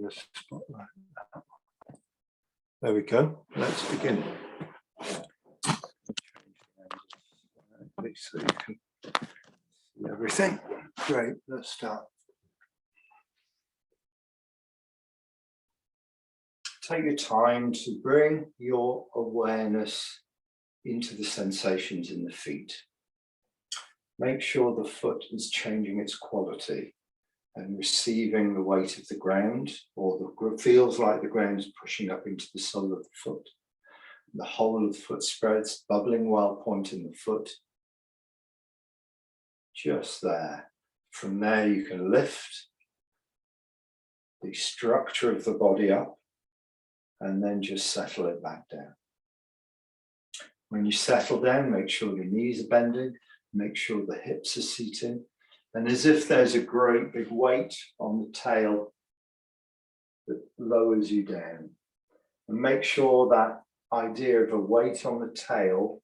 going to spotlight that. There we go. Let's begin. So you can see everything. Great. Let's start. Take your time to bring your awareness into the sensations in the feet. Make sure the foot is changing its quality and receiving the weight of the ground, or feels like the ground is pushing up into the sole of the foot. The whole of the foot spreads, bubbling while pointing the foot. Just there. From there you can lift the structure of the body up and then just settle it back down. When you settle down, make sure your knees are bending, make sure the hips are seating, and as if there's a great big weight on the tail that lowers you down. And make sure that idea of a weight on the tail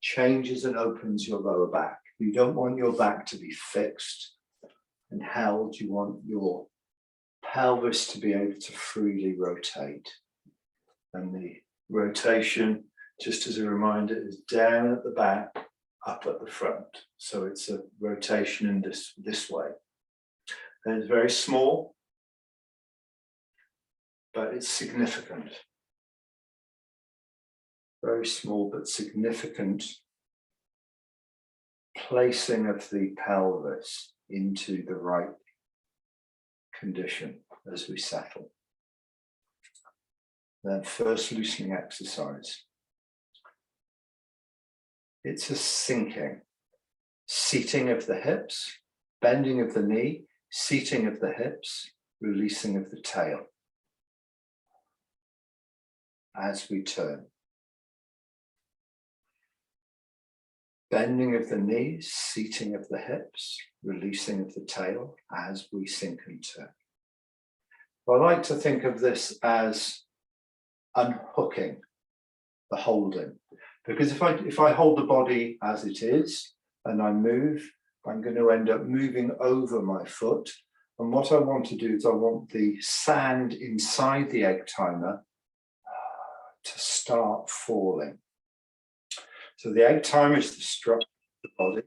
changes and opens your lower back. You don't want your back to be fixed and held. You want your pelvis to be able to freely rotate. And the rotation, just as a reminder, is down at the back, up at the front. So it's a rotation in this way. And it's very small, but it's significant. Very small but significant placing of the pelvis into the right condition as we settle. Then first loosening exercise. It's a sinking, seating of the hips, bending of the knee, seating of the hips, releasing of the tail as we turn. Bending of the knees, seating of the hips, releasing of the tail as we sink and turn. I like to think of this as unhooking the holding, because if I hold the body as it is and I move, I'm going to end up moving over my foot. And what I want to do is I want the sand inside the egg timer to start falling. So the egg timer is the structure of the body,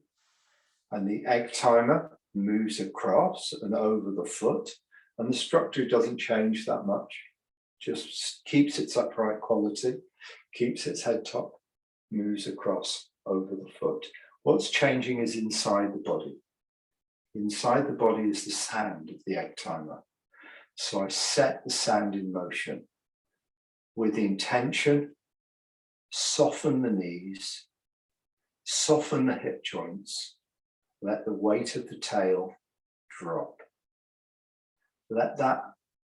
and the egg timer moves across and over the foot, and the structure doesn't change that much, just keeps its upright quality, keeps its head top, moves across over the foot. What's changing is inside the body. Inside the body is the sand of the egg timer. So I set the sand in motion with the intention, soften the knees, soften the hip joints, let the weight of the tail drop. Let that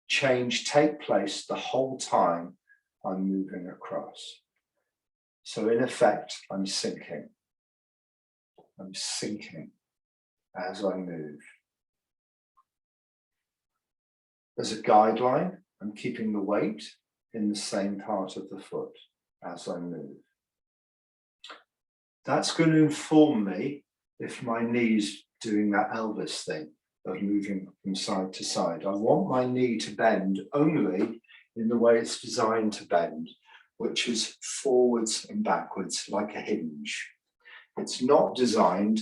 change take place the whole time I'm moving across. So in effect, I'm sinking. I'm sinking as I move. As a guideline, I'm keeping the weight in the same part of the foot as I move. That's going to inform me if my knee's doing that Elvis thing of moving from side to side. I want my knee to bend only in the way it's designed to bend, which is forwards and backwards like a hinge. It's not designed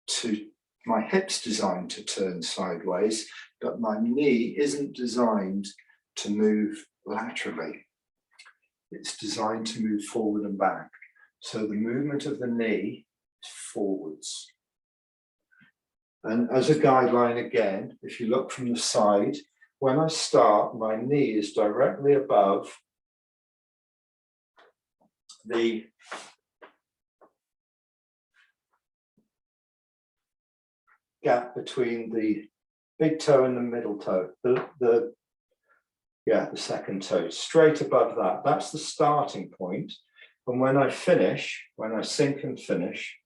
to, my hip's designed to turn sideways, but my knee isn't designed to move laterally. It's designed to move forward and back. So the movement of the knee is forwards. And as a guideline again, if you look from the side, when I start, my knee is directly above the gap between the big toe and the middle toe, the second toe, straight above that. That's the starting point. And when I finish, when I sink and finish,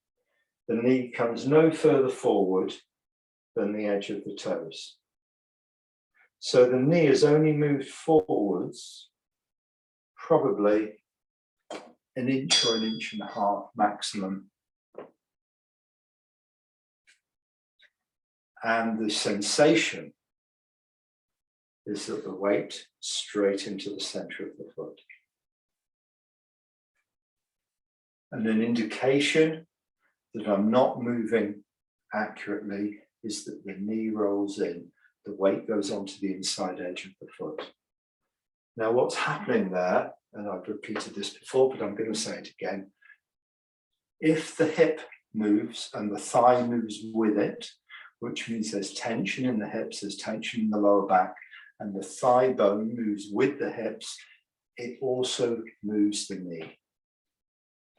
the knee comes no further forward than the edge of the toes. So the knee has only moved forwards probably an inch or an inch and a half maximum. And the sensation is that the weight straight into the center of the foot. And an indication that I'm not moving accurately is that the knee rolls in, the weight goes onto the inside edge of the foot. Now what's happening there, and I've repeated this before, but I'm going to say it again, if the hip moves and the thigh moves with it, which means there's tension in the hips, there's tension in the lower back, and the thigh bone moves with the hips, it also moves the knee.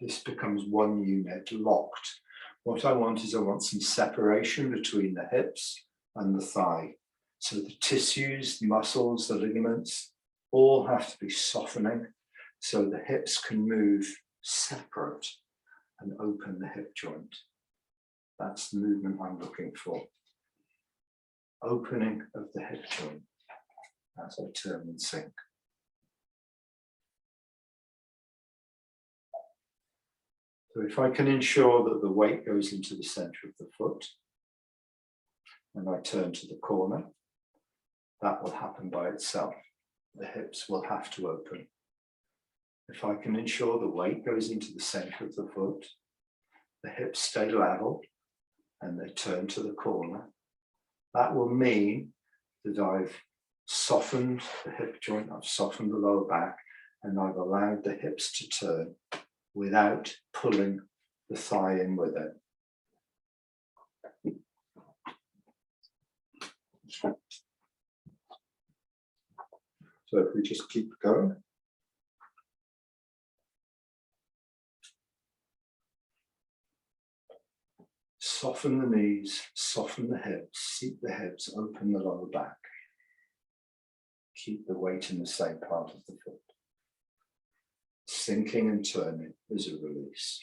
This becomes one unit locked. What I want is I want some separation between the hips and the thigh. So the tissues, the muscles, the ligaments, all have to be softening so the hips can move separate and open the hip joint. That's the movement I'm looking for. Opening of the hip joint as I turn and sink. So if I can ensure that the weight goes into the center of the foot and I turn to the corner, that will happen by itself. The hips will have to open. If I can ensure the weight goes into the center of the foot, the hips stay level and they turn to the corner, that will mean that I've softened the hip joint, I've softened the lower back, and I've allowed the hips to turn without pulling the thigh in with it. So if we just keep going. Soften the knees, soften the hips, seat the hips, open the lower back. Keep the weight in the same part of the foot. Sinking and turning is a release.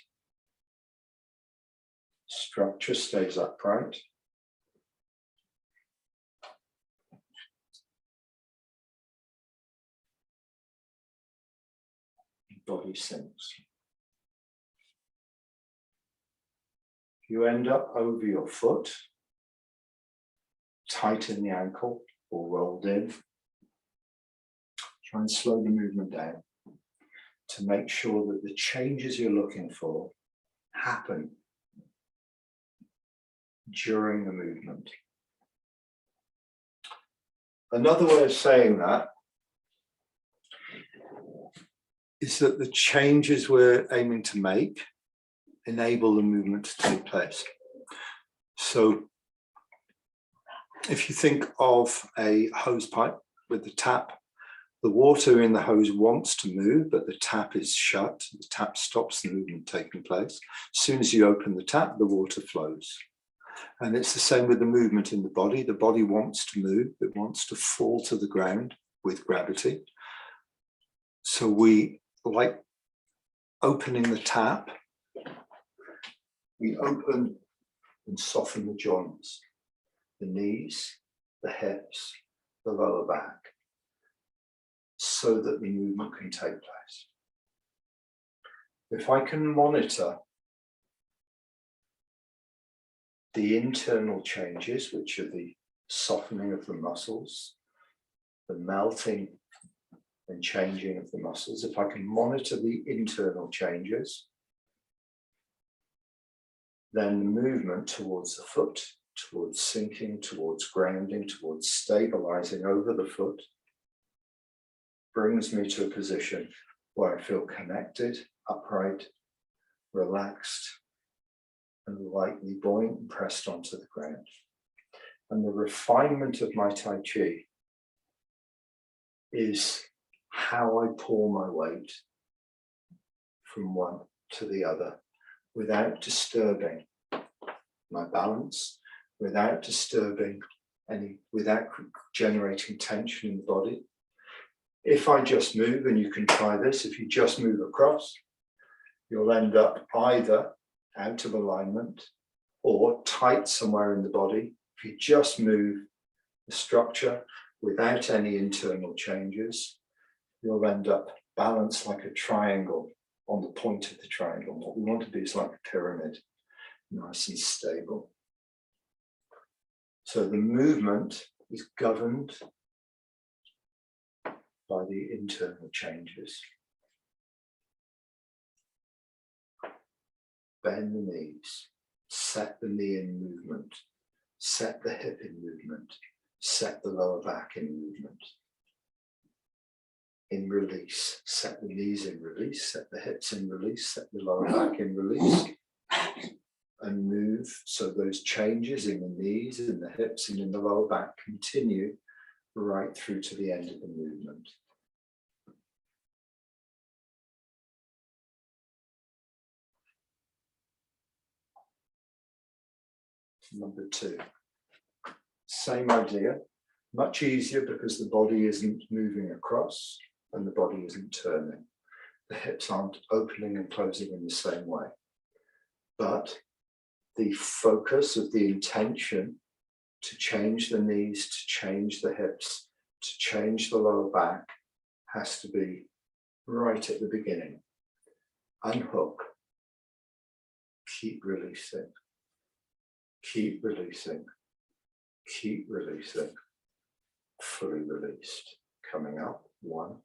Structure stays upright. Body sinks. If you end up over your foot, tighten the ankle or rolled in, try and slow the movement down to make sure that the changes you're looking for happen during the movement. Another way of saying that is that the changes we're aiming to make enable the movement to take place. So if you think of a hose pipe with the tap, the water in the hose wants to move, but the tap is shut. The tap stops the movement taking place. As soon as you open the tap, the water flows. And it's the same with the movement in the body. The body wants to move. It wants to fall to the ground with gravity. So we, like opening the tap, we open and soften the joints, the knees, the hips, the lower back, so that the movement can take place. If I can monitor the internal changes, which are the softening of the muscles, the melting and changing of the muscles, if I can monitor the internal changes, then the movement towards the foot, towards sinking, towards grounding, towards stabilizing over the foot, brings me to a position where I feel connected, upright, relaxed, and lightly buoyant and pressed onto the ground. And the refinement of my Tai Chi is how I pull my weight from one to the other without disturbing my balance, without disturbing without generating tension in the body. If I just move, and you can try this, if you just move across, you'll end up either out of alignment or tight somewhere in the body. If you just move the structure without any internal changes, you'll end up balanced like a triangle on the point of the triangle. What we want to be is like a pyramid, nice and stable. So the movement is governed by the internal changes. Bend the knees, set the knee in movement, set the hip in movement, set the lower back in movement. In release, set the knees in release, set the hips in release, set the lower back in release, and move so those changes in the knees, in the hips, and in the lower back continue right through to the end of the movement. Number 2, same idea, much easier because the body isn't moving across and the body isn't turning. The hips aren't opening and closing in the same way. But the focus of the intention to change the knees, to change the hips, to change the lower back has to be right at the beginning. Unhook, keep releasing. Keep releasing, keep releasing, fully released. Coming up, 1,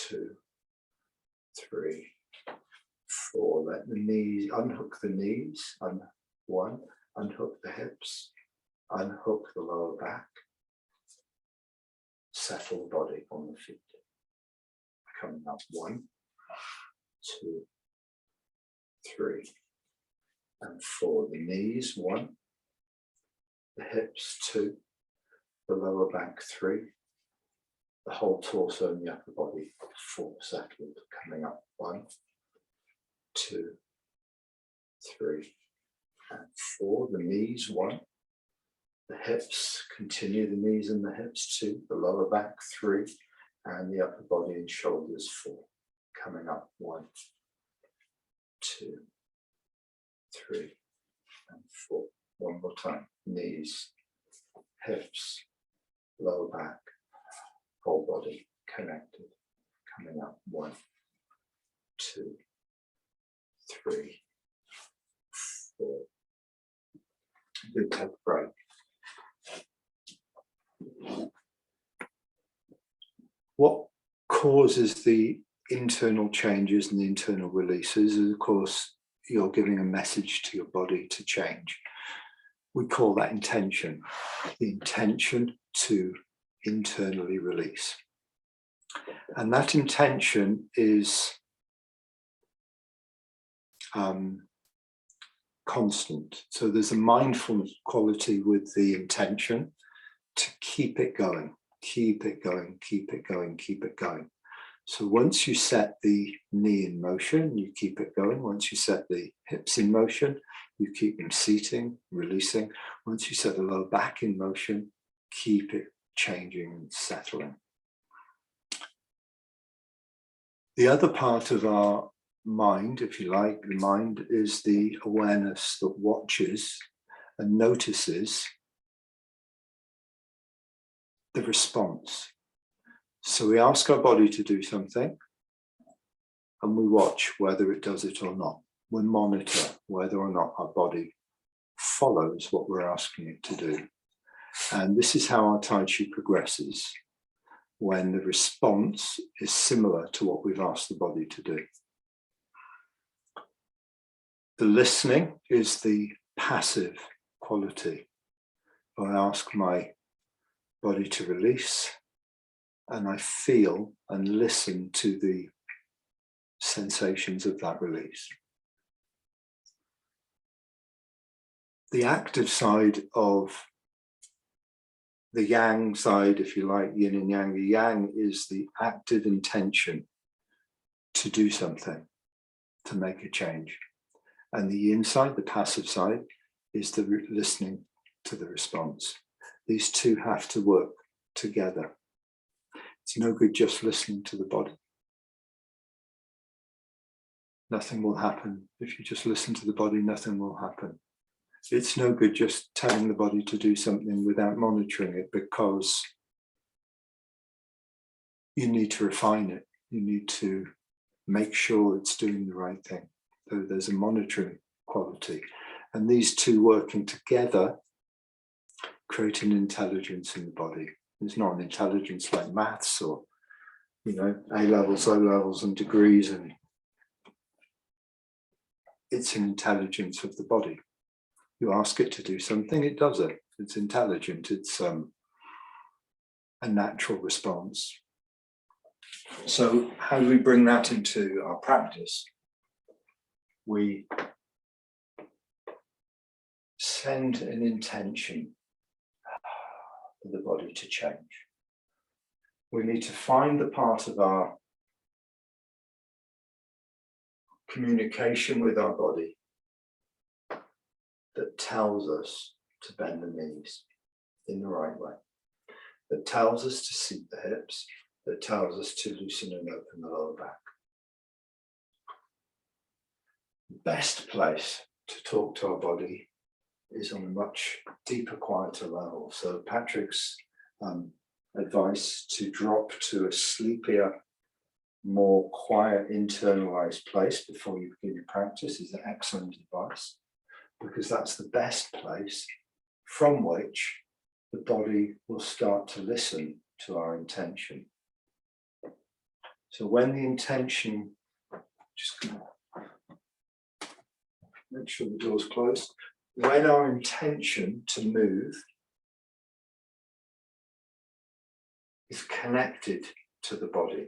2, 3, 4. Let the knees, unhook the knees, 1, unhook the hips, unhook the lower back, settle the body on the feet. Coming up, 1, 2, 3. And 4, the knees, 1, the hips, 2, the lower back, 3, the whole torso and the upper body, 4, settled. Coming up, 1, 2, 3, and 4, the knees, 1, the hips, continue the knees and the hips, 2, the lower back, 3, and the upper body and shoulders, 4. Coming up, 1, 2, 3, and 4. One more time. Knees, hips, lower back, whole body connected. Coming up. 1, 2, 3, 4. Good, take a break. What causes the internal changes and the internal releases is, of course, you're giving a message to your body to change. We call that intention, the intention to internally release. And that intention is constant. So there's a mindfulness quality with the intention to keep it going, keep it going, keep it going, keep it going. So once you set the knee in motion, you keep it going. Once you set the hips in motion, you keep them seating, releasing. Once you set the lower back in motion, keep it changing and settling. The other part of our mind, if you like, the mind is the awareness that watches and notices the response. So we ask our body to do something and we watch whether it does it or not. We monitor whether or not our body follows what we're asking it to do. And this is how our Taiji progresses, when the response is similar to what we've asked the body to do. The listening is the passive quality. I ask my body to release, and I feel and listen to the sensations of that release. The active side of the yang side, if you like, yin and yang, the yang is the active intention to do something, to make a change. And the yin side, the passive side, is the listening to the response. These two have to work together. It's no good just listening to the body. Nothing will happen. If you just listen to the body, nothing will happen. It's no good just telling the body to do something without monitoring it, because you need to refine it. You need to make sure it's doing the right thing. So there's a monitoring quality. And these two working together create an intelligence in the body. It's not an intelligence like maths or, you know, A levels, O levels and degrees, and it's an intelligence of the body. You ask it to do something, it does it. It's intelligent. It's a natural response. So how do we bring that into our practice? We send an intention for the body to change. We need to find the part of our communication with our body that tells us to bend the knees in the right way, that tells us to seat the hips, that tells us to loosen and open the lower back. The best place to talk to our body is on a much deeper, quieter level. So Patrick's advice to drop to a sleepier, more quiet, internalized place before you begin your practice is an excellent advice, because that's the best place from which the body will start to listen to our intention. So when the intention, just gonna make sure the door's closed. When our intention to move is connected to the body,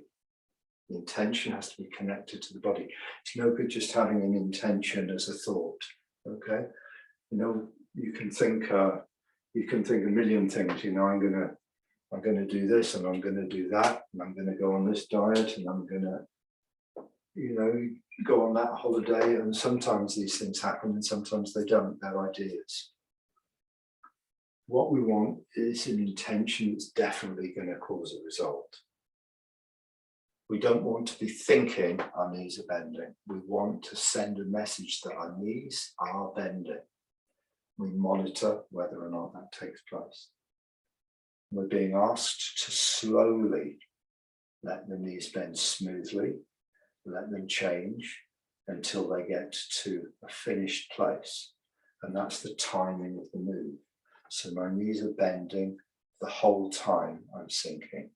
the intention has to be connected to the body. It's no good just having an intention as a thought. Okay, you know, you can think a million things. You know, I'm gonna do this, and I'm gonna do that, and I'm gonna go on this diet, and I'm gonna, you know, go on that holiday. And sometimes these things happen, and sometimes they don't. They're ideas. What we want is an intention that's definitely going to cause a result. We don't want to be thinking our knees are bending. We want to send a message that our knees are bending. We monitor whether or not that takes place. We're being asked to slowly let the knees bend smoothly, let them change until they get to a finished place. And that's the timing of the move. So my knees are bending the whole time I'm sinking.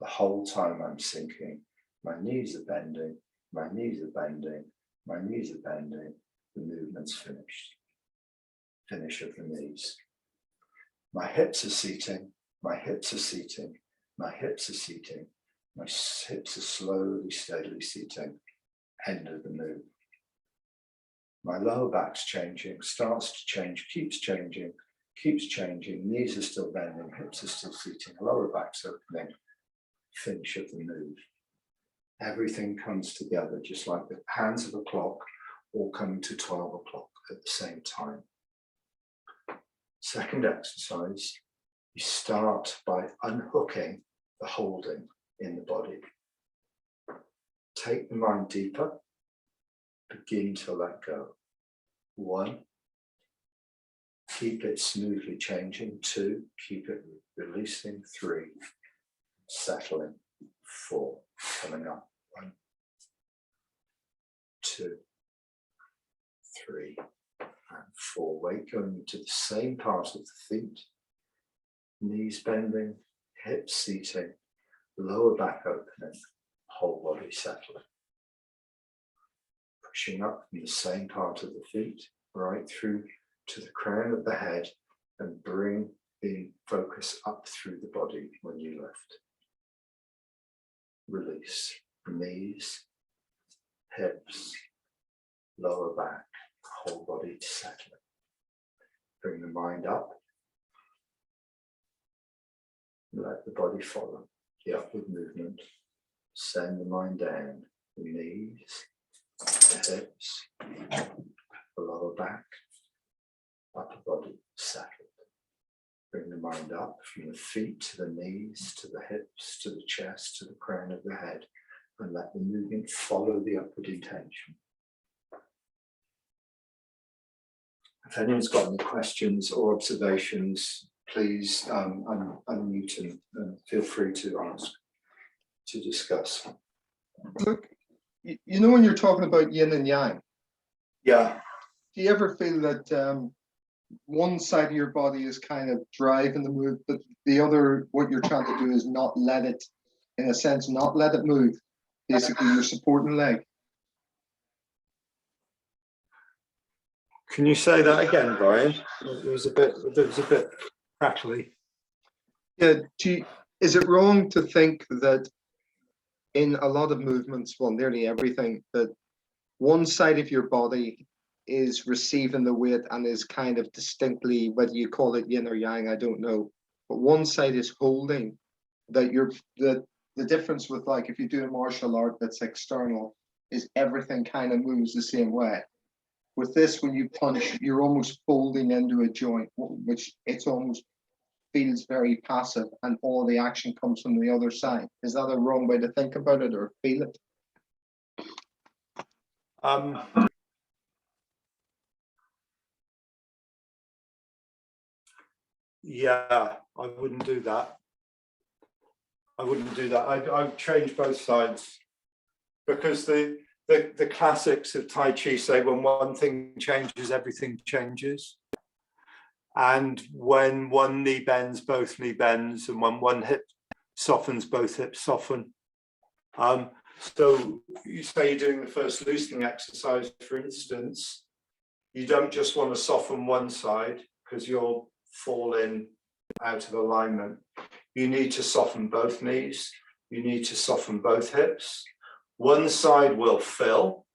The whole time I'm sinking, my knees are bending, my knees are bending, my knees are bending, the movement's finished. Finish of the knees. My hips are seating, my hips are seating, my hips are seating, my hips are slowly, steadily seating. End of the move. My lower back's changing, starts to change, keeps changing, knees are still bending, hips are still seating, lower back's opening, finish of the move. Everything comes together just like the hands of a clock all coming to 12 o'clock at the same time. Second exercise, you start by unhooking the holding in the body. Take the mind deeper, begin to let go. 1, keep it smoothly changing. 2, keep it releasing. 3, settling. 4, coming up. 1, 2, 3, and 4. Weight going into the same part of the feet. Knees bending, hips seating, lower back opening, whole body settling. Pushing up from the same part of the feet, right through to the crown of the head, and bring the focus up through the body when you lift. Release. Knees, hips, lower back, whole body settling. Bring the mind up. Let the body follow the upward movement. Send the mind down. The knees, the hips, the lower back, upper body settled. Bring the mind up from the feet to the knees, to the hips, to the chest, to the crown of the head, and let the movement follow the upward intention. If anyone's got any questions or observations, please unmute and feel free to ask, to discuss. Look, you know when you're talking about yin and yang, Yeah. do you ever feel that one side of your body is kind of driving the move, but the other, what you're trying to do is not let it, in a sense, not let it move. Basically, you're supporting leg. Can you say that again, Brian? It was a bit crackly. Yeah. Is it wrong to think that in a lot of movements, well, nearly everything, that one side of your body is receiving the weight and is kind of distinctly, whether you call it yin or yang, I don't know, but one side is holding, that the difference with, like, if you do a martial art that's external, is everything kind of moves the same way. With this, when you punch, you're almost folding into a joint, which it's almost feels very passive, and all the action comes from the other side. Is that a wrong way to think about it or feel it? Yeah, I wouldn't do that. I'd change both sides, because the classics of Tai Chi say when one thing changes, everything changes. And when one knee bends, both knee bends, and when one hip softens, both hips soften. So you say you're doing the first loosening exercise, for instance, you don't just want to soften one side because you'll fall in out of alignment. You need to soften both knees. You need to soften both hips. One side will fill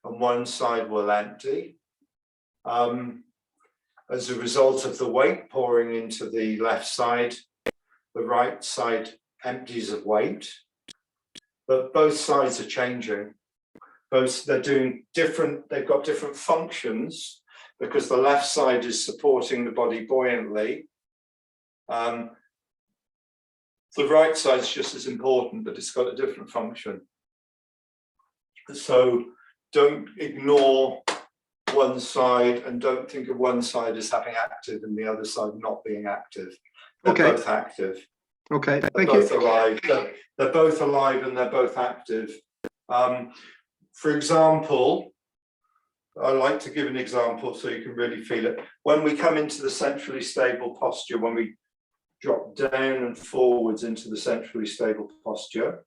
and one side will empty. As a result of the weight pouring into the left side, the right side empties of weight, but both sides are changing. They're doing different, they've got different functions, because the left side is supporting the body buoyantly. The right side is just as important, but it's got a different function. So don't ignore one side, and don't think of one side as having active and the other side not being active. They're both active. Okay, thank you. Alive. They're both alive and they're both active. For example, I like to give an example so you can really feel it. When we come into the centrally stable posture, when we drop down and forwards into the centrally stable posture,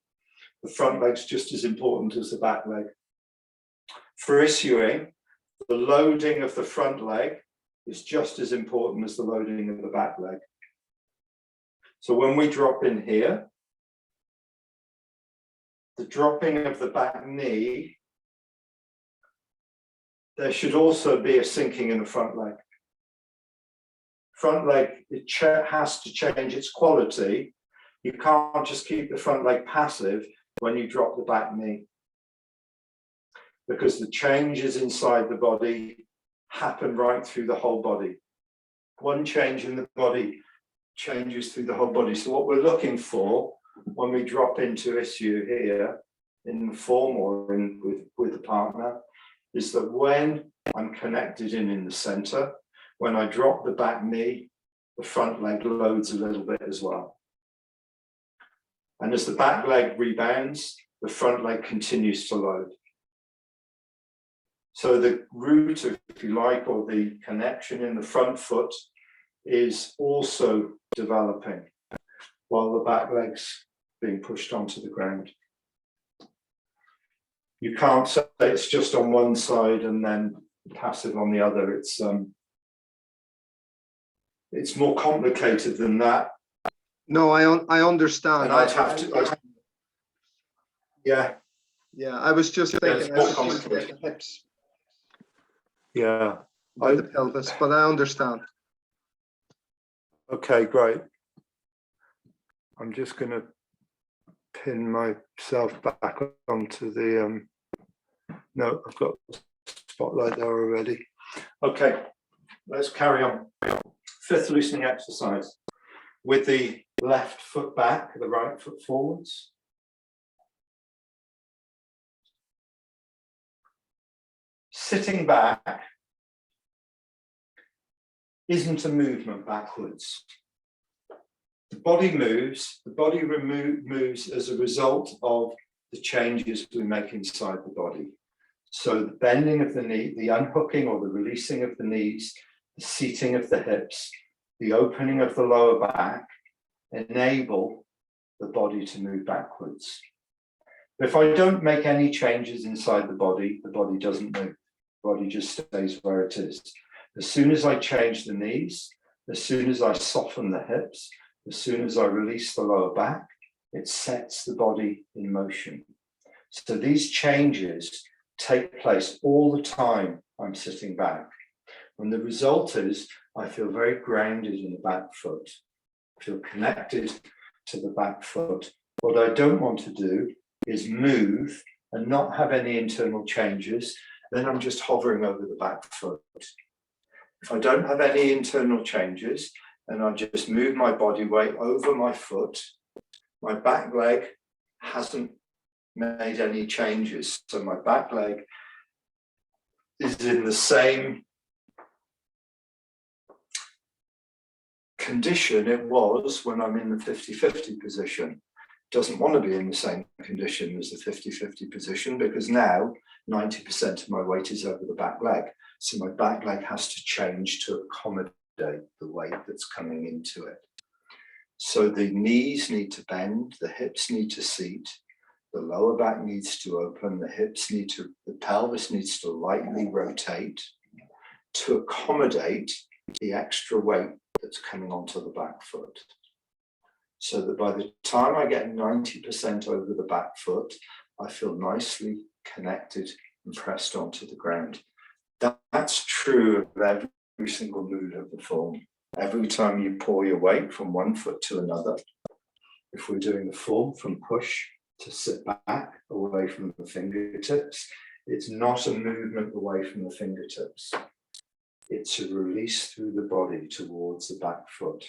the front leg's just as important as the back leg. For issuing, the loading of the front leg is just as important as the loading of the back leg. So when we drop in here, the dropping of the back knee, there should also be a sinking in the front leg. Front leg, it has to change its quality. You can't just keep the front leg passive when you drop the back knee, because the changes inside the body happen right through the whole body. One change in the body changes through the whole body. So what we're looking for when we drop into issue here in the form or with a partner is that when I'm connected in the center, when I drop the back knee, the front leg loads a little bit as well. And as the back leg rebounds, the front leg continues to load. So the root, if you like, or the connection in the front foot is also developing while the back leg's being pushed onto the ground. You can't say it's just on one side and then passive on the other. It's more complicated than that. No, I understand. Yeah. Yeah, I was just thinking the hips. Yeah. The pelvis, but I understand. Okay, great. I'm just going to pin myself back onto the no, I've got the spotlight there already. Okay, let's carry on. Fifth loosening exercise with the left foot back, the right foot forwards. Sitting back isn't a movement backwards. The body moves, moves as a result of the changes we make inside the body. So the bending of the knee, the unhooking or the releasing of the knees, the seating of the hips, the opening of the lower back, enable the body to move backwards. If I don't make any changes inside the body doesn't move. The body just stays where it is. As soon as I change the knees, as soon as I soften the hips, as soon as I release the lower back, it sets the body in motion. So these changes take place all the time I'm sitting back. And the result is I feel very grounded in the back foot, I feel connected to the back foot. What I don't want to do is move and not have any internal changes, then I'm just hovering over the back foot. If I don't have any internal changes and I just move my body weight over my foot, my back leg hasn't made any changes. So my back leg is in the same condition it was when I'm in the 50-50 position. Doesn't want to be in the same condition as the 50-50 position because now 90% of my weight is over the back leg. So my back leg has to change to accommodate the weight that's coming into it. So the knees need to bend, the hips need to seat, the lower back needs to open, the pelvis needs to lightly rotate to accommodate the extra weight that's coming onto the back foot. So that by the time I get 90% over the back foot, I feel nicely connected and pressed onto the ground. That's true of every single move of the form. Every time you pour your weight from one foot to another, if we're doing the form from push to sit back away from the fingertips, it's not a movement away from the fingertips. It's a release through the body towards the back foot.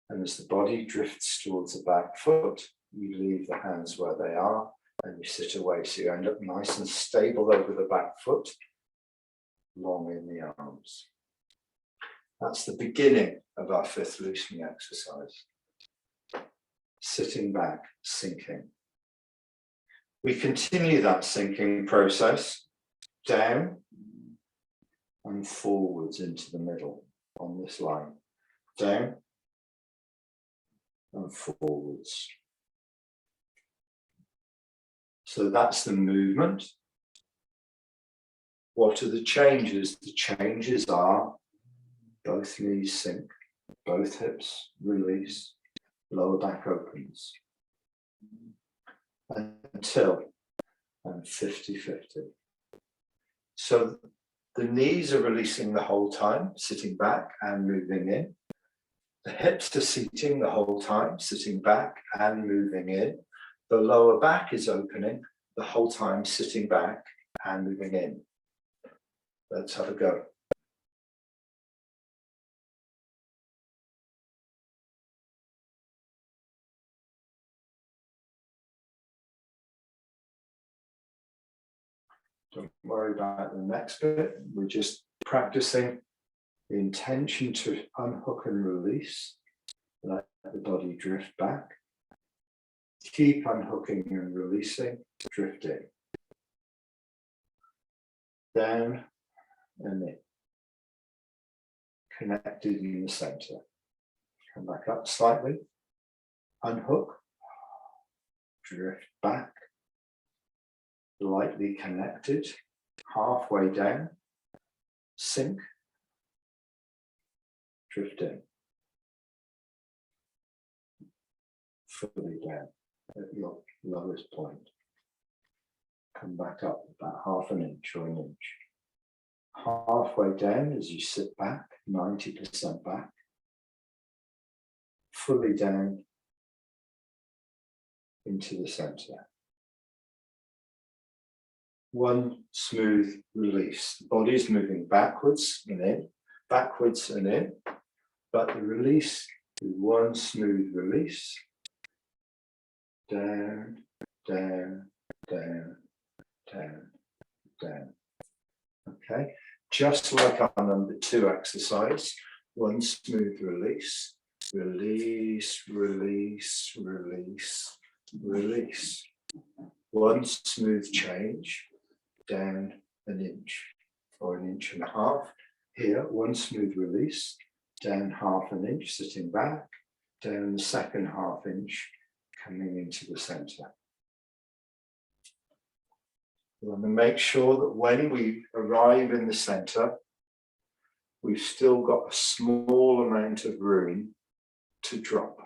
And as the body drifts towards the back foot, you leave the hands where they are and you sit away. So you end up nice and stable over the back foot, long in the arms. That's the beginning of our fifth loosening exercise. Sitting back, sinking. We continue that sinking process down and forwards into the middle on this line. Down and forwards. So that's the movement. What are the changes? The changes are both knees sink, both hips release, lower back opens. Until I'm 50-50. So the knees are releasing the whole time, sitting back and moving in. The hips are seating the whole time, sitting back and moving in. The lower back is opening the whole time, sitting back and moving in. Let's have a go. Don't worry about the next bit. We're just practicing the intention to unhook and release. Let the body drift back. Keep unhooking and releasing, drifting. Down and in. Connected in the center. Come back up slightly. Unhook. Drift back. Lightly connected. Halfway down. Sink. Drifting. Fully down at your lowest point. Come back up about half an inch or an inch. Halfway down as you sit back, 90% back. Fully down into the center. One smooth release. The body is moving backwards and in, but the release is one smooth release. Down, down, down, down, down. Okay, just like our number 2 exercise, one smooth release, release, release, release, release. One smooth change, down an inch or an inch and a half Here, one smooth release, down half an inch, sitting back, down the second half inch, coming into the center. We want to make sure that when we arrive in the center, we've still got a small amount of room to drop.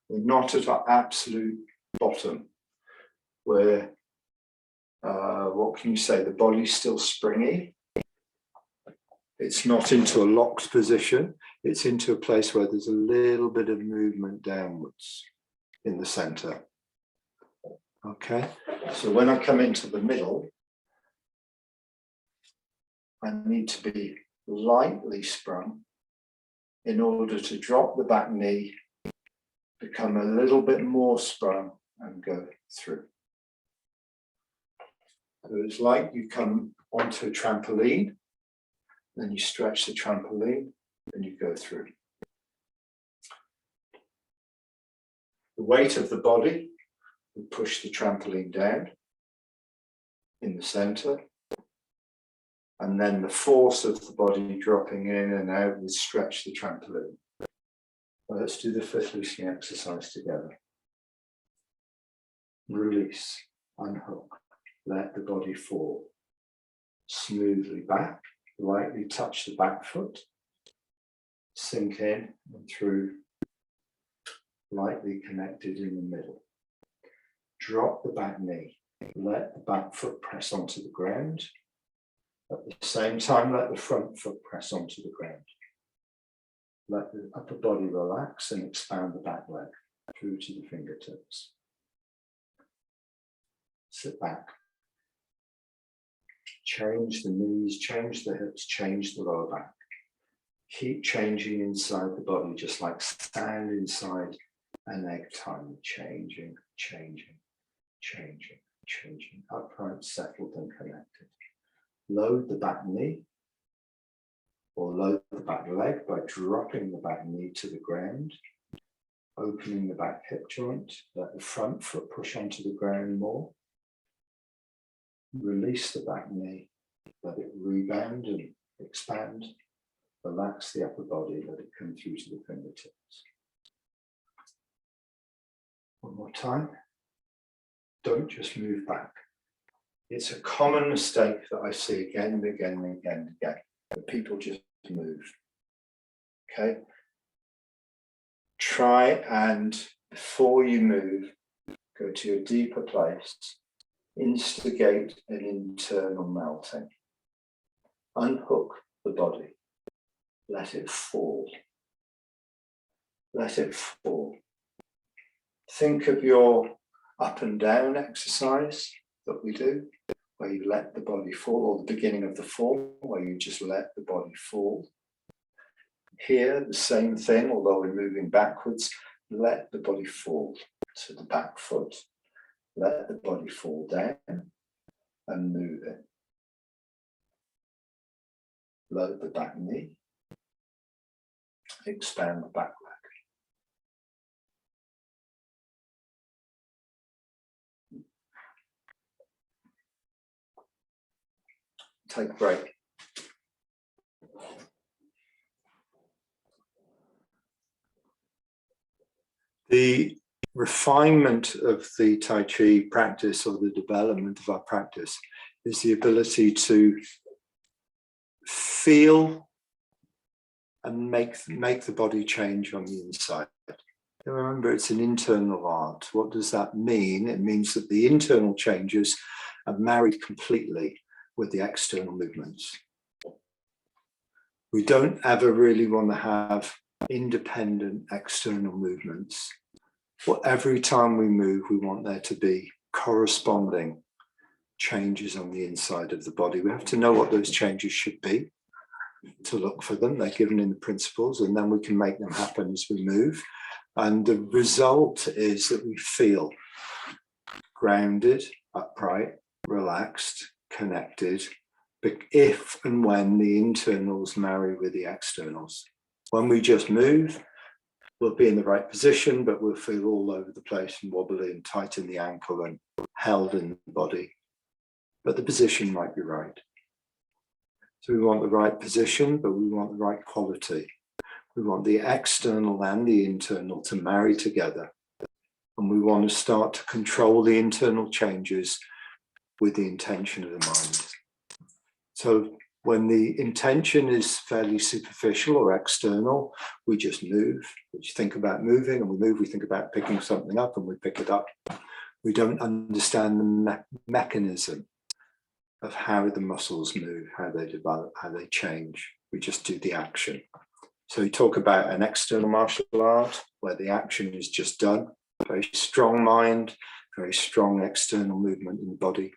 We're not at our absolute bottom, where, what can you say, the body's still springy. It's not into a locked position, it's into a place where there's a little bit of movement downwards in the center. Okay, so when I come into the middle, I need to be lightly sprung in order to drop the back knee, become a little bit more sprung and go through. So it's like you come onto a trampoline, then you stretch the trampoline and you go through. The weight of the body will push the trampoline down in the center, and then the force of the body dropping in and out will stretch the trampoline. Well, let's do the fifth loosening exercise together. Release, unhook, let the body fall. Smoothly back, lightly touch the back foot, sink in and through, lightly connected in the middle. Drop the back knee, let the back foot press onto the ground. At the same time, let the front foot press onto the ground. Let the upper body relax and expand the back leg through to the fingertips. Sit back. Change the knees, change the hips, change the lower back. Keep changing inside the body, just like sand inside an egg tiny, changing, changing, changing, changing, upright, settled and connected. Load the back knee or load the back leg by dropping the back knee to the ground, opening the back hip joint, let the front foot push onto the ground more. Release the back knee, let it rebound and expand. Relax the upper body, let it come through to the fingertips. One more time. Don't just move back. It's a common mistake that I see again and again and again and again, that people just move. Okay? Try and, before you move, go to a deeper place. Instigate an internal melting. Unhook the body. Let it fall. Let it fall. Think of your up and down exercise that we do, where you let the body fall, or the beginning of the fall, where you just let the body fall. Here, the same thing, although we're moving backwards, let the body fall to the back foot. Let the body fall down and move it. Load the back knee. Expand the back leg. Take a break. The refinement of the Tai Chi practice, or the development of our practice, is the ability to feel and make the body change on the inside. And remember, it's an internal art. What does that mean? It means that the internal changes are married completely with the external movements. We don't ever really want to have independent external movements. Well, every time we move, we want there to be corresponding changes on the inside of the body. We have to know what those changes should be to look for them. They're given in the principles, and then we can make them happen as we move. And the result is that we feel grounded, upright, relaxed, connected, if and when the internals marry with the externals. When we just move, we'll be in the right position, but we'll feel all over the place and wobbly and tight in the ankle and held in the body. But the position might be right. So we want the right position, but we want the right quality. We want the external and the internal to marry together. And we want to start to control the internal changes with the intention of the mind. So when the intention is fairly superficial or external, we just move. We just think about moving and we move. We think about picking something up and we pick it up. We don't understand the mechanism of how the muscles move, how they develop, how they change. We just do the action. So we talk about an external martial art where the action is just done. Very strong mind, very strong external movement in the body.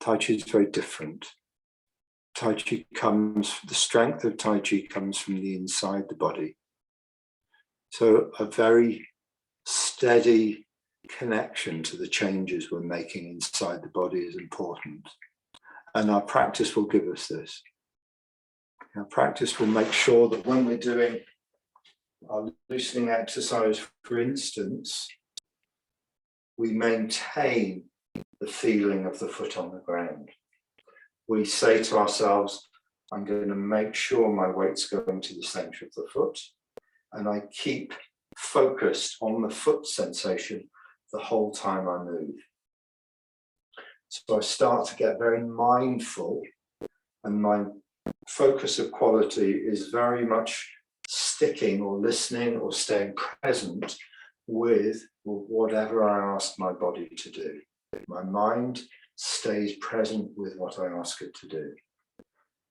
Taiji is very different. The strength of Taiji comes from the inside the body. So a very steady connection to the changes we're making inside the body is important. And our practice will give us this. Our practice will make sure that when we're doing our loosening exercise, for instance, we maintain the feeling of the foot on the ground. We say to ourselves, I'm going to make sure my weight's going to the center of the foot, and I keep focused on the foot sensation the whole time I move. So I start to get very mindful, and my focus of quality is very much sticking or listening or staying present with whatever I ask my body to do. My mind stays present with what I ask it to do.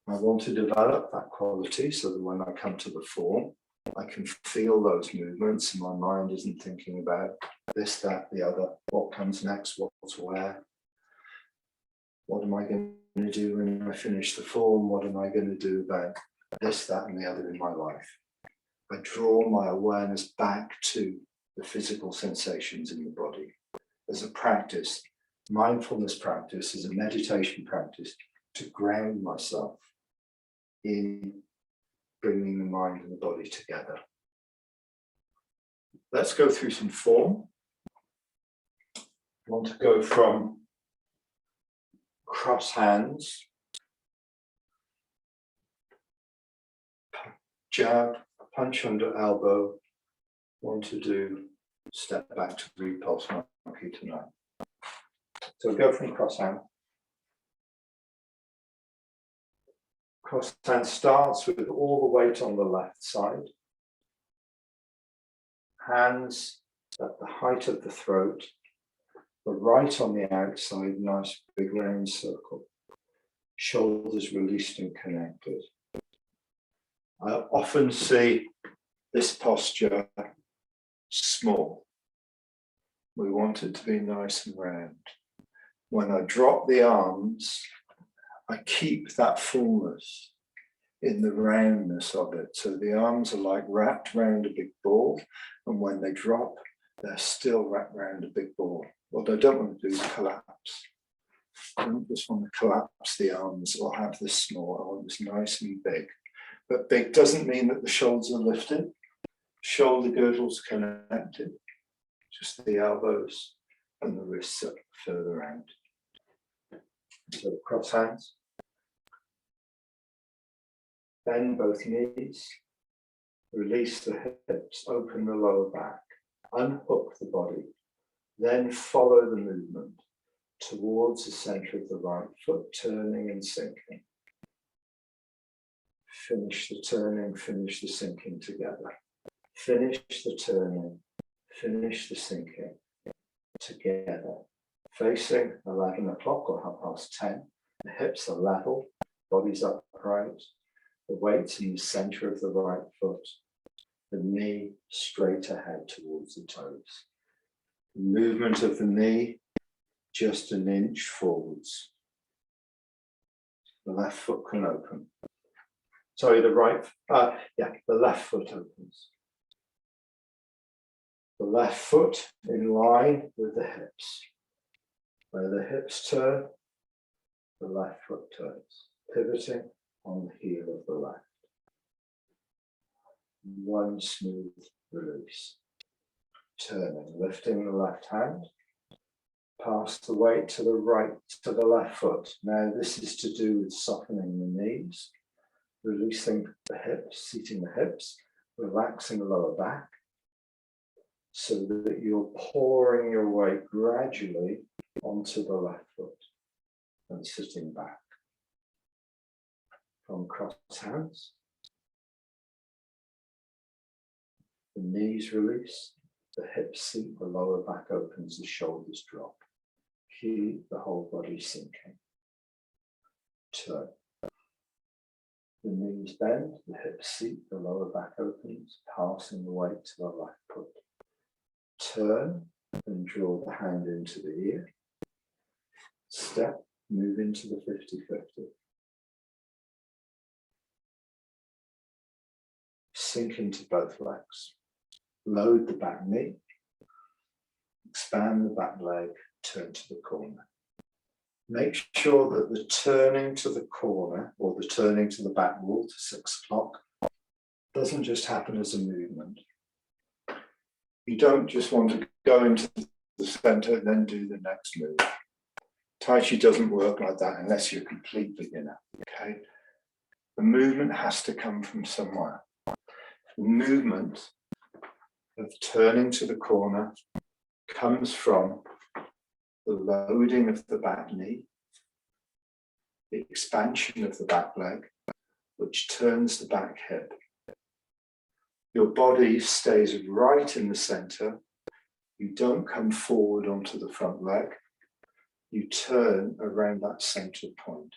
I want to develop that quality so that when I come to the form, I can feel those movements and my mind isn't thinking about this, that, the other, what comes next, what's where. What am I going to do when I finish the form? What am I going to do about this, that, and the other in my life? I draw my awareness back to the physical sensations in the body. As a practice, mindfulness practice is a meditation practice to ground myself in bringing the mind and the body together. Let's go through some form. I want to go from cross hands, jab, punch under elbow. Want to do step back to repulse monkey tonight. So go from cross hand. Cross hand starts with all the weight on the left side. Hands at the height of the throat. The right on the outside, nice big round circle. Shoulders released and connected. I often see this posture small. We want it to be nice and round. When I drop the arms, I keep that fullness in the roundness of it. So the arms are like wrapped around a big ball, and when they drop, they're still wrapped around a big ball. What I don't want to do is collapse. I don't just want to collapse the arms or have this small. I want this nice and big. But big doesn't mean that the shoulders are lifted. Shoulder girdles connected. Just the elbows and the wrists are further out. So cross hands. Bend both knees. Release the hips. Open the lower back. Unhook the body. Then follow the movement towards the center of the right foot, turning and sinking. Finish the turning, finish the sinking together. Finish the turning, finish the sinking together. Facing 11 o'clock or 10:30. The hips are level, body's upright. The weight's in the center of the right foot. The knee straight ahead towards the toes. The movement of the knee, just an inch forwards. The left foot can open. Sorry, the left foot opens. The left foot in line with the hips. Where the hips turn, the left foot turns, pivoting on the heel of the left. One smooth release. Turning, lifting the left hand, Pass the weight to the right, to the left foot. Now this is to do with softening the knees, releasing the hips, seating the hips, relaxing the lower back, so that you're pouring your weight gradually onto the left foot and sitting back. From crossed hands, the knees release, the hips sink, the lower back opens, the shoulders drop. Keep the whole body sinking. Turn. The knees bend, the hips sink, the lower back opens, passing the weight to the left foot. Turn and draw the hand into the ear. Step, move into the 50-50. Sink into both legs. Load the back knee. Expand the back leg, turn to the corner. Make sure that the turning to the corner or the turning to the back wall to 6 o'clock doesn't just happen as a movement. You don't just want to go into the center and then do the next move. Taiji doesn't work like that unless you're a complete beginner, okay? The movement has to come from somewhere. The movement of turning to the corner comes from the loading of the back knee, the expansion of the back leg, which turns the back hip. Your body stays right in the center. You don't come forward onto the front leg. You turn around that center point.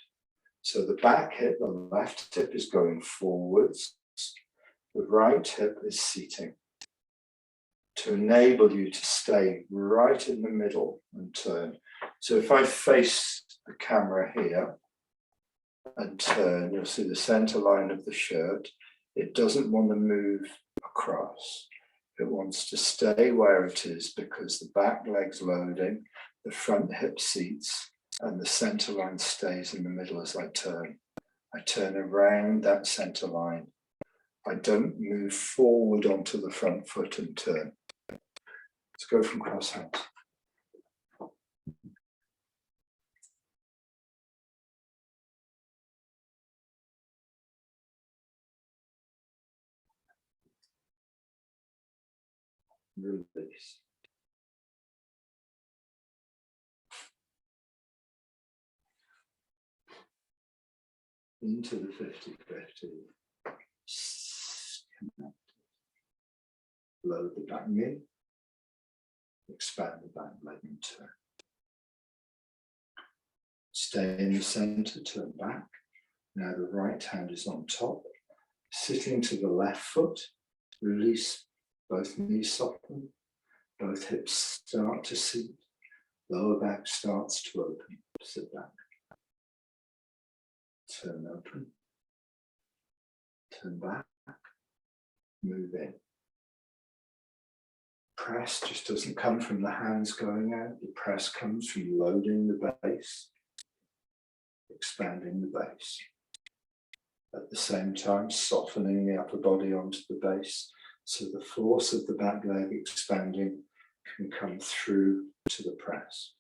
So the back hip, the left hip is going forwards. The right hip is seating to enable you to stay right in the middle and turn. So if I face the camera here and turn, you'll see the center line of the shirt. It doesn't want to move across. It wants to stay where it is because the back leg's loading, the front hip seats, and the center line stays in the middle as I turn. I turn around that center line. I don't move forward onto the front foot and turn. Let's go from cross hands. Release. Into the 50-50. Connect. Load the back knee. Expand the back leg and turn. Stay in the center, turn back. Now the right hand is on top. Sitting to the left foot. Release, both knees soften. Both hips start to seat. Lower back starts to open. Sit back. Turn open. Turn back. Move in. Press just doesn't come from the hands going out. The press comes from loading the base, expanding the base. At the same time, softening the upper body onto the base, so the force of the back leg expanding can come through to the press.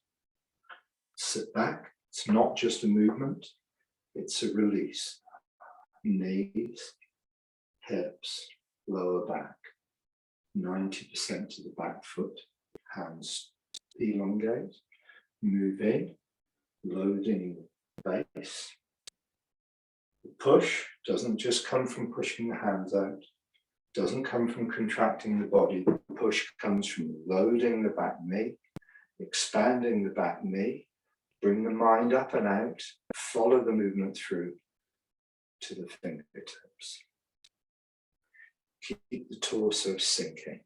Sit back. It's not just a movement, it's a release. Knees, hips, lower back. 90% to the back foot, hands elongate, move in, loading the base. The push doesn't just come from pushing the hands out, doesn't come from contracting the body. The push comes from loading the back knee, expanding the back knee, bring the mind up and out, follow the movement through to the fingertips. Keep the torso sinking.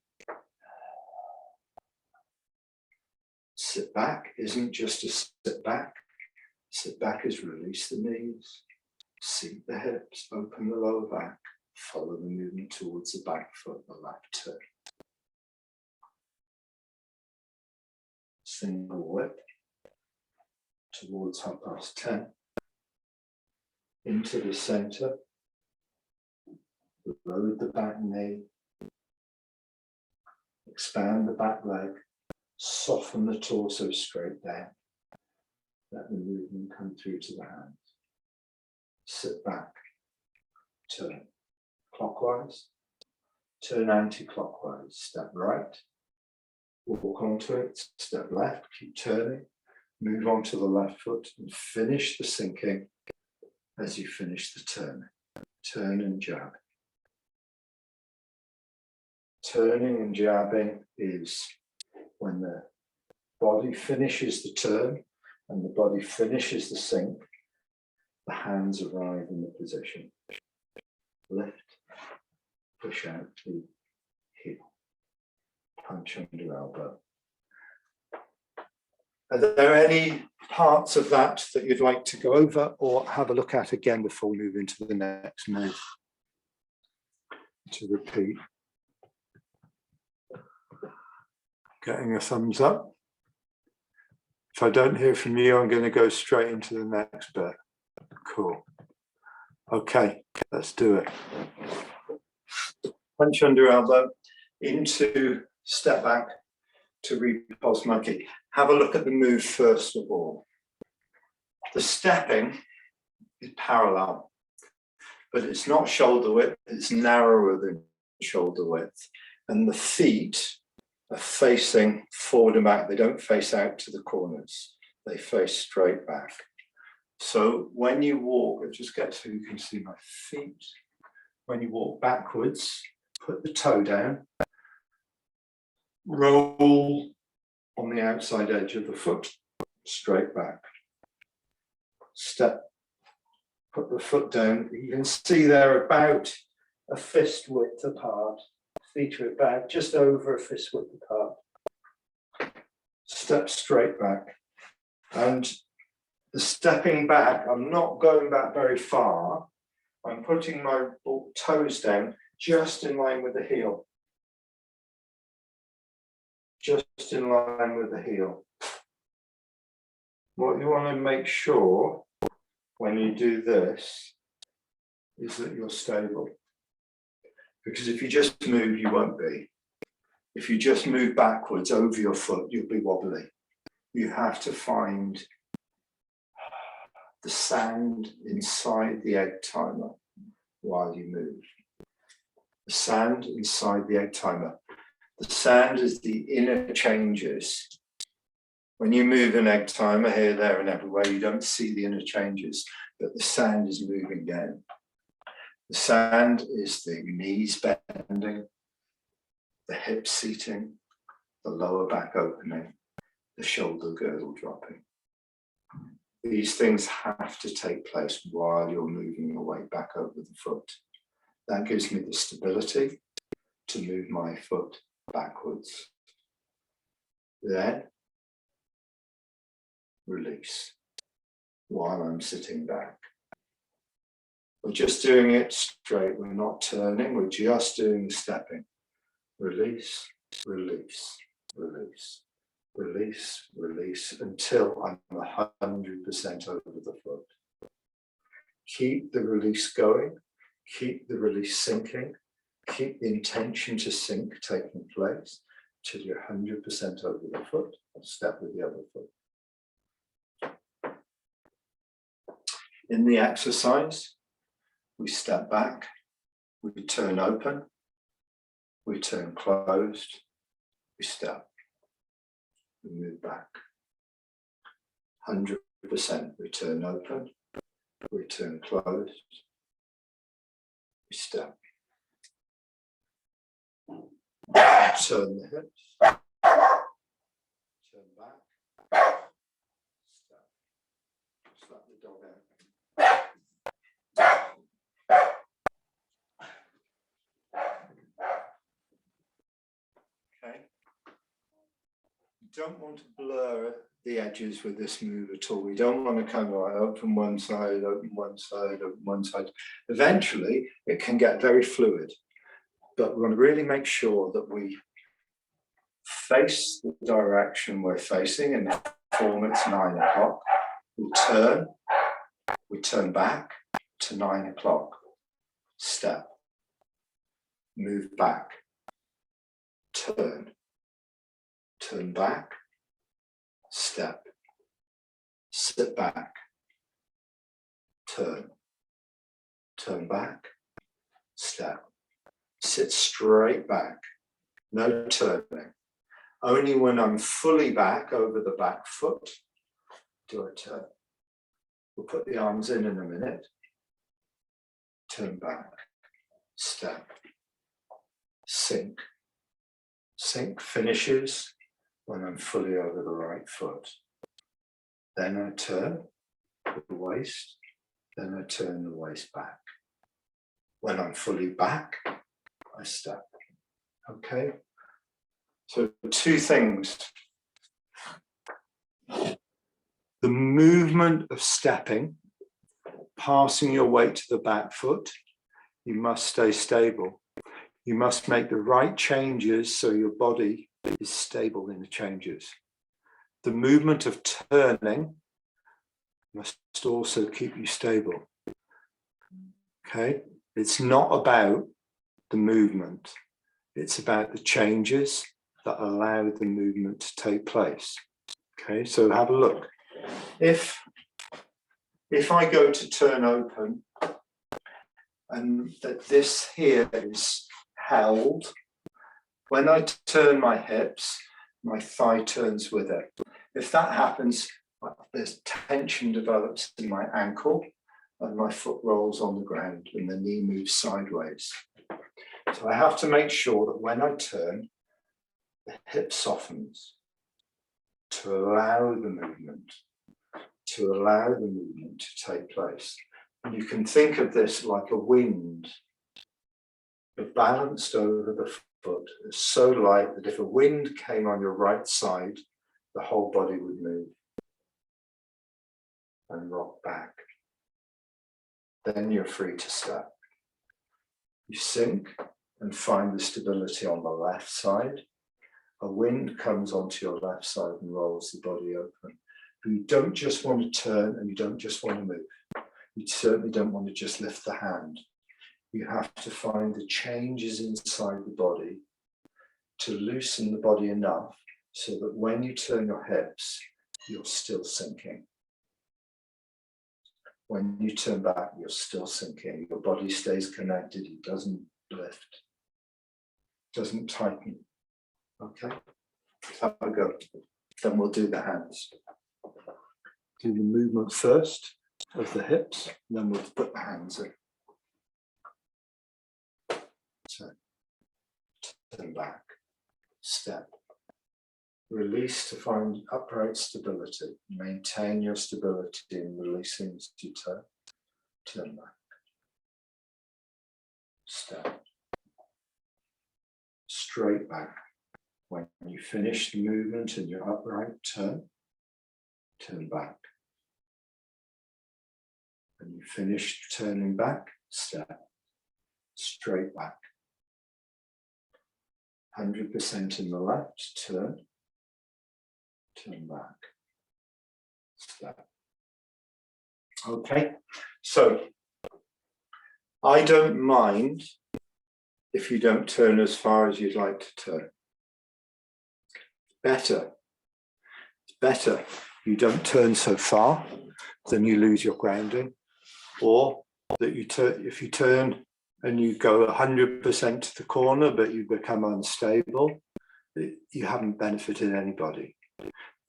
Sit back isn't just a sit back. Sit back is release the knees, seat the hips, open the lower back, follow the movement towards the back foot, the left turn. Single whip towards 10:30. Into the center. Load the back knee, expand the back leg, Soften the torso straight down. Let the movement come through to the hands. Sit back, turn clockwise, turn anti-clockwise, step right, walk onto it, step left, keep turning, move onto the left foot and finish the sinking as you finish the turn. Turn and jab. Turning and jabbing is when the body finishes the turn and the body finishes the sink, the hands arrive in the position. Lift, push out the heel, punch under elbow. Are there any parts of that that you'd like to go over or have a look at again before we move into the next move? To repeat. Getting a thumbs up. If I don't hear from you, I'm going to go straight into the next bit. Cool. Okay, let's do it. Punch under elbow, into step back to repulse monkey. Have a look at the move first of all. The stepping is parallel, but it's not shoulder width, it's narrower than shoulder width. And the feet are facing forward and back. They don't face out to the corners. They face straight back. So when you walk, I'll just get so you can see my feet. When you walk backwards, put the toe down, roll on the outside edge of the foot, straight back. Step, put the foot down. You can see they're about a fist width apart. Feet are about just over a fist width apart. Step straight back. And the stepping back, I'm not going back very far. I'm putting my toes down just in line with the heel. Just in line with the heel. What you want to make sure when you do this is that you're stable. Because if you just move, you won't be. If you just move backwards over your foot, you'll be wobbly. You have to find the sand inside the egg timer while you move. The sand inside the egg timer. The sand is the inner changes. When you move an egg timer here, there, and everywhere, you don't see the inner changes, but the sand is moving down. The sand is the knees bending, the hips seating, the lower back opening, the shoulder girdle dropping. These things have to take place while you're moving your weight back over the foot. That gives me the stability to move my foot backwards. Then release while I'm sitting back. We're just doing it straight. We're not turning. We're just doing the stepping. Release, release, release, release, release until I'm 100% over the foot. Keep the release going. Keep the release sinking. Keep the intention to sink taking place till you're 100% over the foot. And step with the other foot. In the exercise, we step back, we turn open, we turn closed, we step, we move back. 100%, we turn open, we turn closed, we step. Turn the hips, turn back, step, slap the dog out. Okay. You don't want to blur the edges with this move at all. We don't want to kind of like open one side, open one side, open one side. Eventually, it can get very fluid, but we want to really make sure that we face the direction we're facing and form it's 9 o'clock. We turn back to 9 o'clock, step, move back, turn, turn back, step, sit back, turn back, step, sit straight back, no turning. Only when I'm fully back over the back foot do I turn. We'll put the arms in a minute. Turn back, step, sink. Sink finishes when I'm fully over the right foot. Then I turn the waist, then I turn the waist back. When I'm fully back, I step. Okay? So two things. The movement of stepping, passing your weight to the back foot, you must stay stable. You must make the right changes so your body is stable in the changes. The movement of turning must also keep you stable. Okay? It's not about the movement. It's about the changes that allow the movement to take place. Okay, so have a look. If I go to turn open and that this here is held, when I turn my hips, my thigh turns with it. If that happens, there's tension develops in my ankle and my foot rolls on the ground and the knee moves sideways. So I have to make sure that when I turn, the hip softens to allow the movement to take place. And you can think of this like a wind. You're balanced over the foot. It's so light that if a wind came on your right side, the whole body would move and rock back. Then you're free to step. You sink and find the stability on the left side. A wind comes onto your left side and rolls the body open. But you don't just want to turn and you don't just want to move. You certainly don't want to just lift the hand. You have to find the changes inside the body to loosen the body enough so that when you turn your hips, you're still sinking. When you turn back, you're still sinking. Your body stays connected. It doesn't lift, doesn't tighten. Okay, let's have a go. Then we'll do the hands. Do the movement first of the hips, and then we'll put the hands in. So, turn back, step. Release to find upright stability. Maintain your stability in releasing as you turn. Turn back. Step. Straight back. When you finish the movement in your upright turn, turn back. When you finish turning back, step. Straight back. 100% in the left, turn. Turn back, step. Okay, so I don't mind if you don't turn as far as you'd like to turn. It's better you don't turn so far than you lose your grounding, or that you turn, if you turn and you go 100% to the corner but you become unstable, you haven't benefited anybody.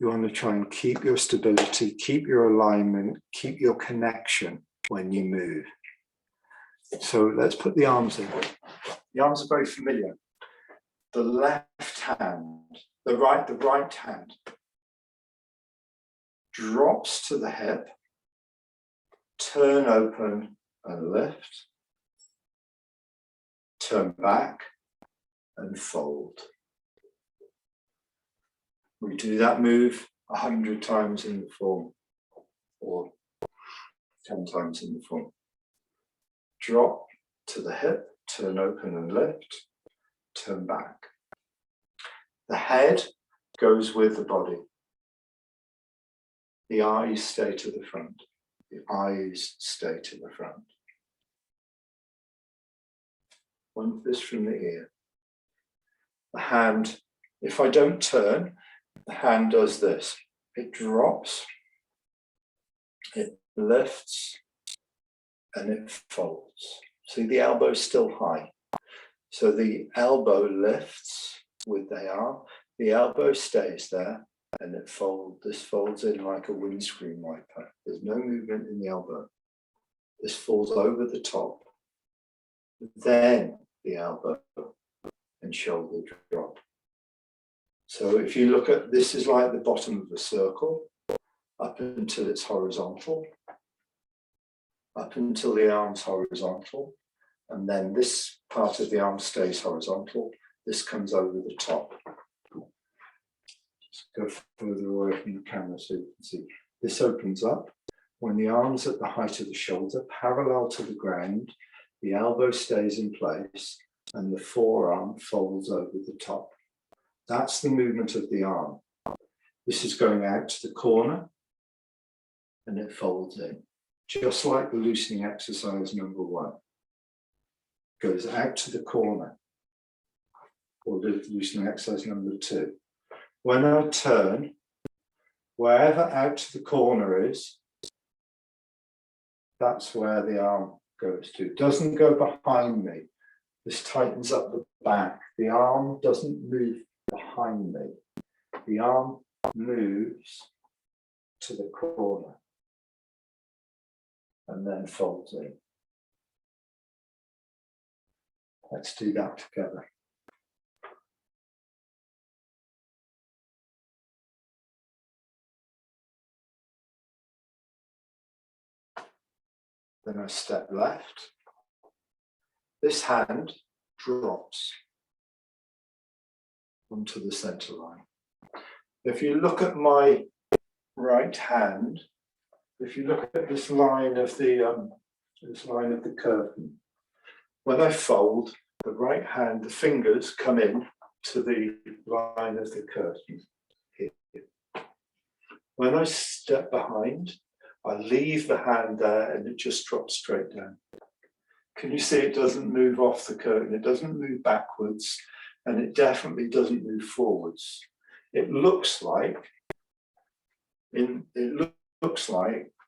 You want to try and keep your stability, keep your alignment, keep your connection when you move. So let's put the arms in. The arms are very familiar. The left hand, the right hand drops to the hip, turn open and lift, turn back and fold. We do that move 100 times in the form, or 10 times in the form. Drop to the hip, turn open and lift, turn back. The head goes with the body. The eyes stay to the front. The eyes stay to the front. One fist from the ear. The hand, if I don't turn, the hand does this. It drops, it lifts, and it folds. See, the elbow's still high. So the elbow lifts with the arm, the elbow stays there, and it folds. This folds in like a windscreen wiper. There's no movement in the elbow. This falls over the top. Then the elbow and shoulder drop. So if you look at, this is like the bottom of a circle, up until it's horizontal, up until the arm's horizontal, and then this part of the arm stays horizontal. This comes over the top. Just go further away from the camera so you can see. This opens up. When the arm's at the height of the shoulder, parallel to the ground, the elbow stays in place and the forearm folds over the top. That's the movement of the arm. This is going out to the corner and it folds in, just like the loosening exercise number 1. Goes out to the corner, or the loosening exercise number 2. When I turn, wherever out to the corner is, that's where the arm goes to. It doesn't go behind me. This tightens up the back. The arm doesn't move behind me. The arm moves to the corner and then folds in. Let's do that together. Then I step left. This hand drops onto the center line. If you look at my right hand, if you look at this line of the curtain, when I fold, the right hand, the fingers come in to the line of the curtain here. When I step behind, I leave the hand there and it just drops straight down. Can you see it doesn't move off the curtain? It doesn't move backwards, and it definitely doesn't move forwards. It looks like the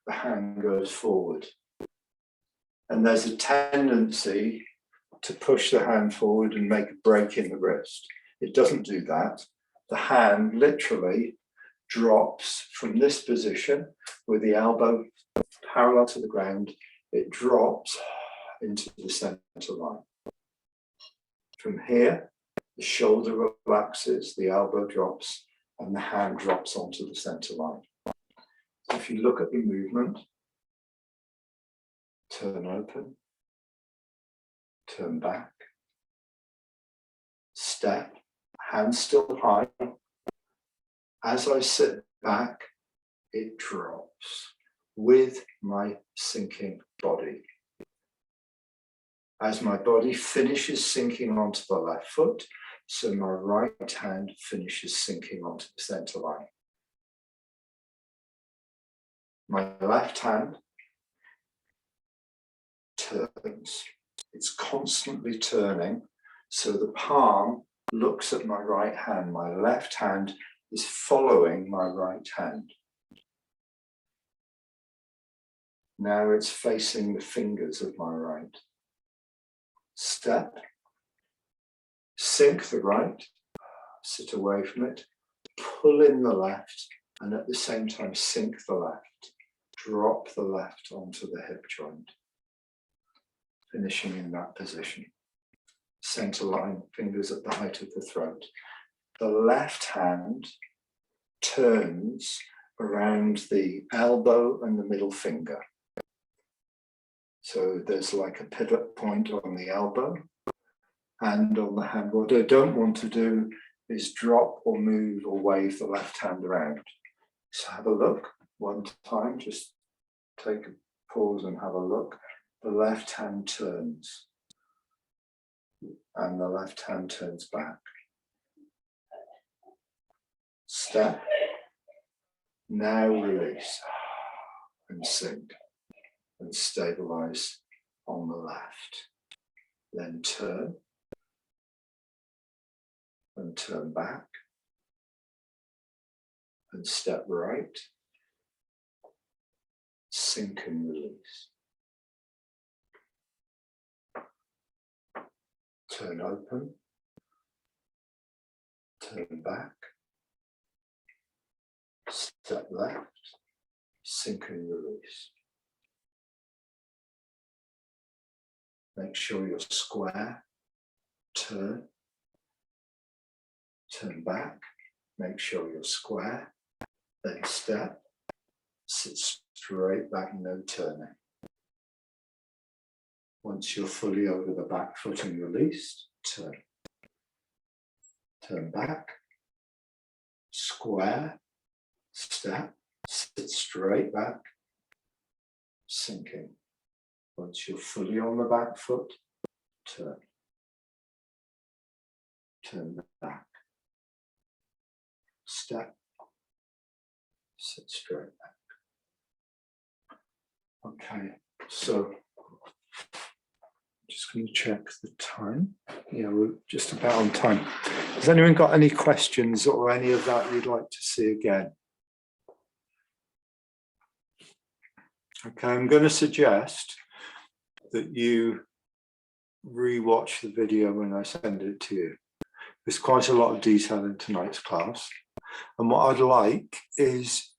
hand goes forward, and there's a tendency to push the hand forward and make a break in the wrist. It doesn't do that. The hand literally drops from this position with the elbow parallel to the ground. It drops into the center line. From here, the shoulder relaxes, the elbow drops, and the hand drops onto the center line. So if you look at the movement, turn open, turn back, step, hand still high. As I sit back, it drops with my sinking body. As my body finishes sinking onto the left foot, so my right hand finishes sinking onto the center line. My left hand turns. It's constantly turning, so the palm looks at my right hand. My left hand is following my right hand. Now it's facing the fingers of my right. Step, sink the right, sit away from it, pull in the left, and at the same time sink the left, drop the left onto the hip joint, finishing in that position. Center line, fingers at the height of the throat. The left hand turns around the elbow and the middle finger. So there's like a pivot point on the elbow and on the hand. What I don't want to do is drop or move or wave the left hand around. So have a look one time, just take a pause and have a look. The left hand turns and the left hand turns back. Step, now release and sink and stabilize on the left. Then turn and turn back and step right. Sink and release. Turn open. Turn back. Step left. Sink and release. Make sure you're square. Turn. Turn back. Make sure you're square. Then step. Sit straight back, no turning. Once you're fully over the back foot and released, turn. Turn back. Square. Step. Sit straight back. Sinking. Once you're fully on the back foot, turn. Turn back. Step. Sit straight back. Okay, so just going to check the time. Yeah, we're just about on time. Has anyone got any questions or any of that you'd like to see again? Okay, I'm going to suggest that you re-watch the video when I send it to you. There's quite a lot of detail in tonight's class. And what I'd like is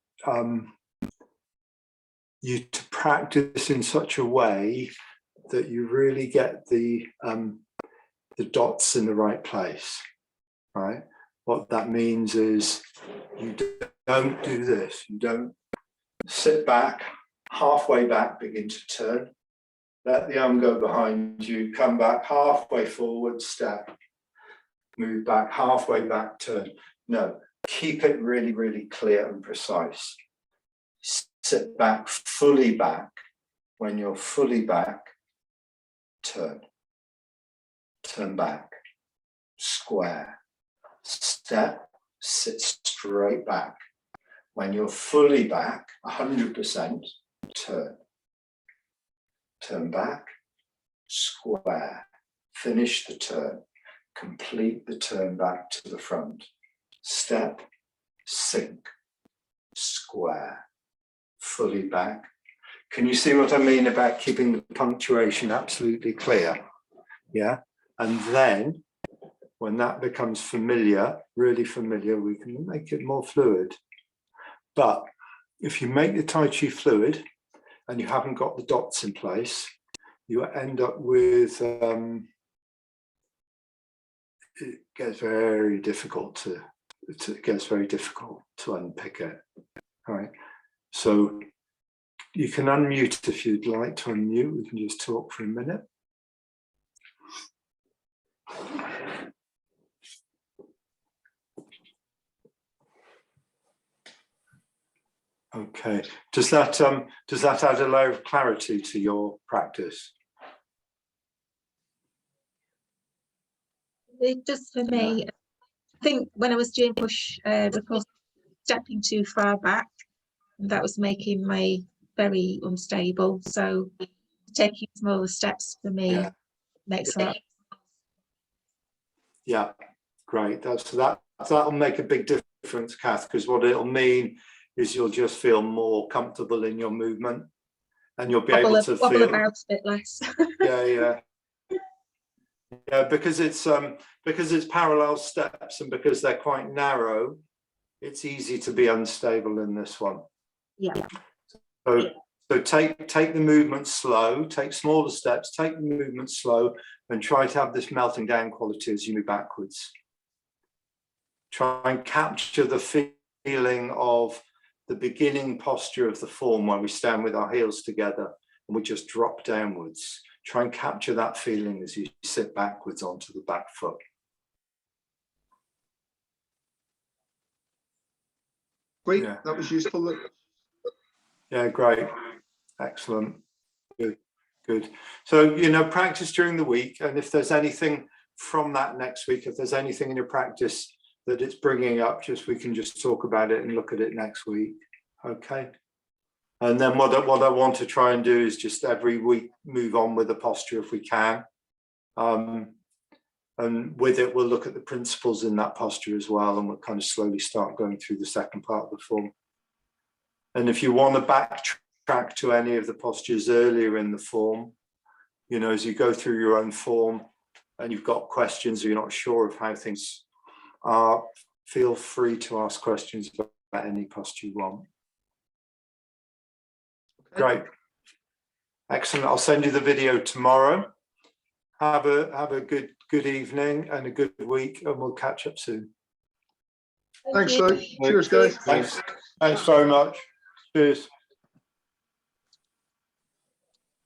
you to practice in such a way that you really get the dots in the right place, right? What that means is you don't do this. You don't sit back, halfway back, begin to turn. Let the arm go behind you, come back halfway forward, step. Move back, halfway back, turn. No, keep it really, really clear and precise. Sit back, fully back. When you're fully back, turn. Turn back, square. Step, sit straight back. When you're fully back, 100%, turn. Turn back, square. Finish the turn. Complete the turn back to the front. Step, sink, square. Fully back. Can you see what I mean about keeping the punctuation absolutely clear? Yeah. And then when that becomes familiar, really familiar, we can make it more fluid. But if you make the Tai Chi fluid and you haven't got the dots in place, you end up with, it gets very difficult to unpick it. All right. So you can unmute if you'd like to unmute. We can just talk for a minute. Okay. Does that add a layer of clarity to your practice? It does for me. I think when I was doing push repulse, stepping too far back, that was making me very unstable. So taking smaller steps for me makes a lot. Yeah, great. That'll make a big difference, Kath, because what it'll mean is you'll just feel more comfortable in your movement, and you'll be able to wobble feel about a bit less. Yeah, because it's parallel steps, and because they're quite narrow, it's easy to be unstable in this one. Yeah. So take the movement slow, take smaller steps, take the movement slow, and try to have this melting down quality as you move backwards. Try and capture the feeling of the beginning posture of the form when we stand with our heels together and we just drop downwards. Try and capture that feeling as you sit backwards onto the back foot. Great, Yeah. that was useful. Yeah, great. Excellent. Good, good. So, practice during the week. And if there's anything from that next week, if there's anything in your practice that it's bringing up, we can just talk about it and look at it next week. Okay. And then what I want to try and do is just every week move on with the posture if we can. And with it, we'll look at the principles in that posture as well, and we'll kind of slowly start going through the second part of the form. And if you want to backtrack to any of the postures earlier in the form, you know, as you go through your own form and you've got questions or you're not sure of how things are, feel free to ask questions about any posture you want. Okay. Great. Excellent. I'll send you the video tomorrow. Have a good evening and a good week, and we'll catch up soon. Thanks, Luke. Cheers, guys. Thanks very much. Cheers.